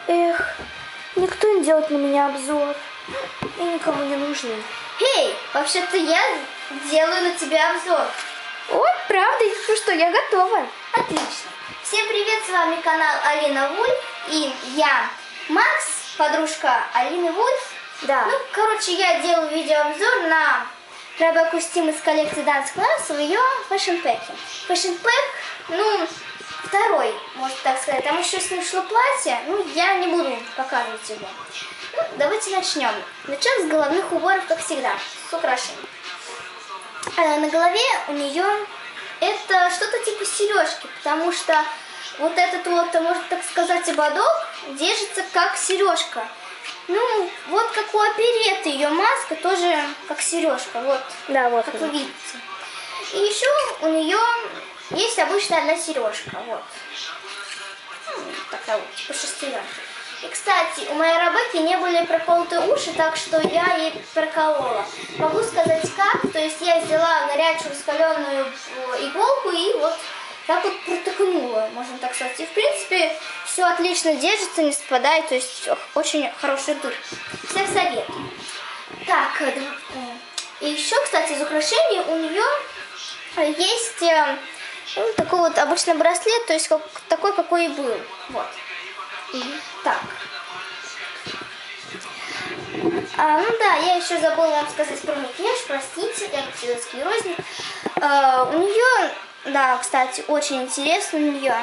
Эх, никто не делает на меня обзор. И никому не нужно. Эй, вообще-то я делаю на тебя обзор. Ой, правда? Ну что, я готова. Отлично. Всем привет, с вами канал Алина Вульф. И я, Макс, подружка Алины Вульф. Да. Ну, короче, я делаю видеообзор на робокостюм из коллекции Dance Class в ее Fashion Pack. Fashion Pack, ну, второй, можно так сказать. Там еще с ним шло платье, ну, я не буду показывать его. Ну, давайте начнем. Начнем с головных уборов, как всегда, с украшений. На голове у нее это что-то типа сережки, потому что вот этот вот, можно так сказать, ободок держится как сережка. Ну, вот как у оперетты, ее маска тоже как сережка, вот, Да, вот как она. вы видите. И еще у нее есть обычная одна сережка, вот. Такая вот, типа шестеренка. И, кстати, у моей Ребекки не были проколоты уши, так что я ей проколола. Могу сказать как, то есть я взяла горячую раскаленную иголку и вот так вот протыкнула, можно так сказать. И, в принципе, все отлично держится, не спадает, то есть очень хороший дыр. Всем советую. Так, и еще, кстати, из украшений у нее есть ну, такой вот обычный браслет, то есть такой, какой и был. Вот. Так. Ну да, я еще забыла вам сказать про макияж, простите, я как всегда склерозник. У нее, да, кстати, очень интересно, у нее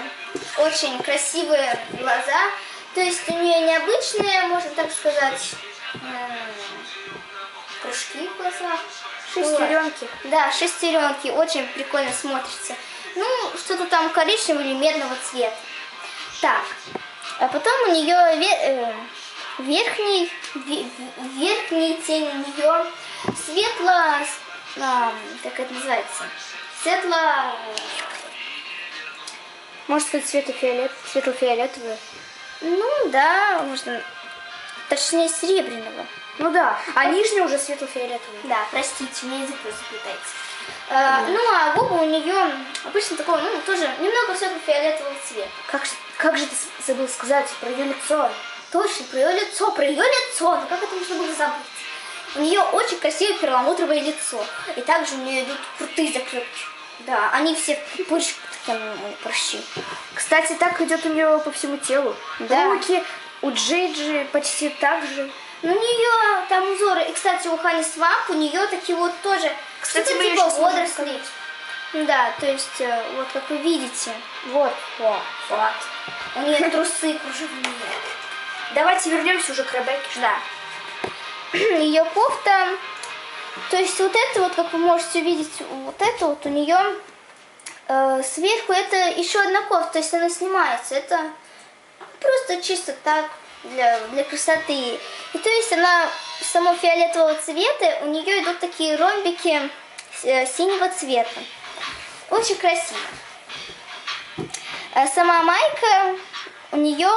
очень красивые глаза, то есть у нее необычные, можно так сказать, кружки в глазах. Шестеренки. Да, шестеренки, очень прикольно смотрится. Ну, что-то там коричневого или медного цвета. Так. А потом у нее верхний тень у нее светло, как это называется, светло, Может сказать, светло-фиолетовый. ну да, можно, точнее серебряного. Ну да, а нижний уже светло-фиолетовый. Да, простите, у меня язык заплетается. Ну, а губы у нее обычно такого, ну, тоже немного светло-фиолетового цвета. Как же ты забыл сказать про ее лицо? Точно, про ее лицо, ну как это можно было забыть? У нее очень красивое перламутровое лицо, и также у нее идут крутые заклепки. Да, они все в прыщик, прыщи. Кстати, так идет у нее по всему телу. Да. Руки у Джейджи почти так же. Ну, у нее там узоры, и, кстати, у Хани Свамп у нее такие вот тоже, Кстати, что-то мы типа её сейчас водорослей. Да, то есть, вот как вы видите, вот. У нее трусы кружевные. Давайте вернемся уже к Ребекке. Да. Ее кофта, то есть вот это вот, как вы можете увидеть, вот это вот у нее сверху это еще одна кофта, то есть она снимается. Это просто чисто так для красоты. И то есть она само фиолетового цвета, у нее идут такие ромбики синего цвета. Очень красиво. Сама майка у нее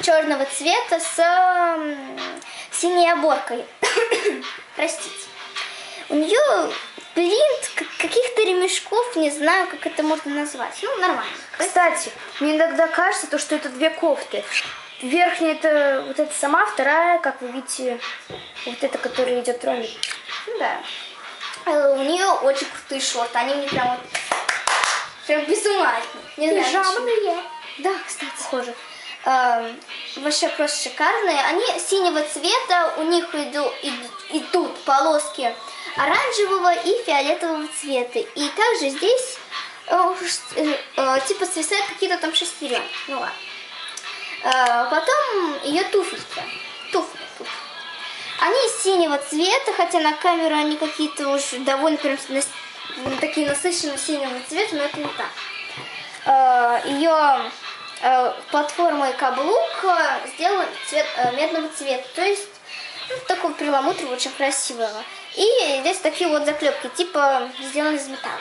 черного цвета с синей оборкой. Простите. У нее принт каких-то ремешков, не знаю, как это можно назвать. Ну, нормально. Кстати, мне иногда кажется, что это две кофты. Верхняя это вот эта сама, вторая, как вы видите, вот эта, которая идет ромбик. Да. У нее очень крутые шорты. Они мне прям вот прям без ума. Не знаю, Пижамные. да, кстати, похоже. Вообще просто шикарные. Они синего цвета, у них идут полоски оранжевого и фиолетового цвета. И также здесь типа свисают какие-то там шестеренки. Ну ладно. Потом ее туфельки. Туфли. Они синего цвета, хотя на камеру они какие-то уже довольно прям такие насыщенные синего цвета, но это не так. Ее платформа и каблук сделан медного цвета, то есть ну, такого перламутрового, очень красивого. И здесь такие вот заклепки, типа сделаны из металла.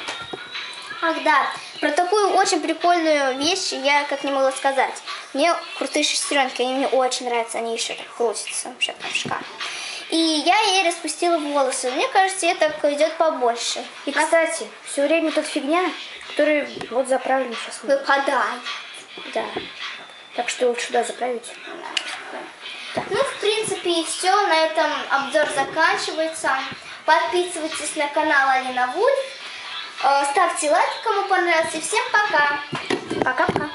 Ах да, про такую очень прикольную вещь я как не могла сказать. Мне крутые шестеренки, они мне очень нравятся, они еще так крутятся, вообще прям шикарно. И я ей распустила волосы. Мне кажется, это идет побольше. И, кстати, все время тут фигня, которая вот заправлена сейчас. Выпадай. Да. Так что лучше сюда заправить. такое. Ну, в принципе, и все. На этом обзор заканчивается. Подписывайтесь на канал Алина Вульф. Ставьте лайк, кому понравился. Всем пока. Пока-пока.